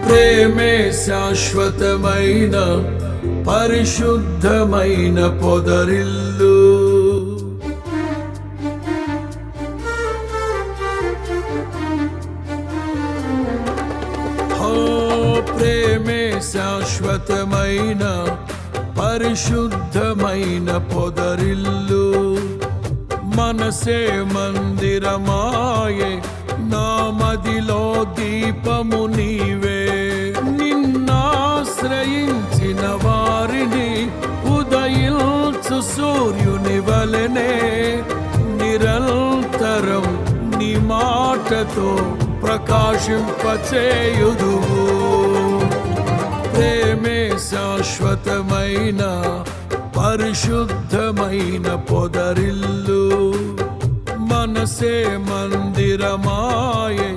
ప్రేమే శాశ్వతమైన పరిశుద్ధమైన పొదరిల్లు. ప్రేమే శాశ్వతమైన పరిశుద్ధమైన పొదరిల్లు. మనసే మందిరమాయే నా మదిలో దీపము నీవే. నిన్నాశ్రయించిన వారిని ఉదయించు సూర్యుని వలెనే నిరంతరం నీ మాటతో ప్రకాశింపచేయుదువు. ప్రేమే శాశ్వతమైన పరిశుద్ధమైన పొదరిల్లు. మనసే మందిరమాయే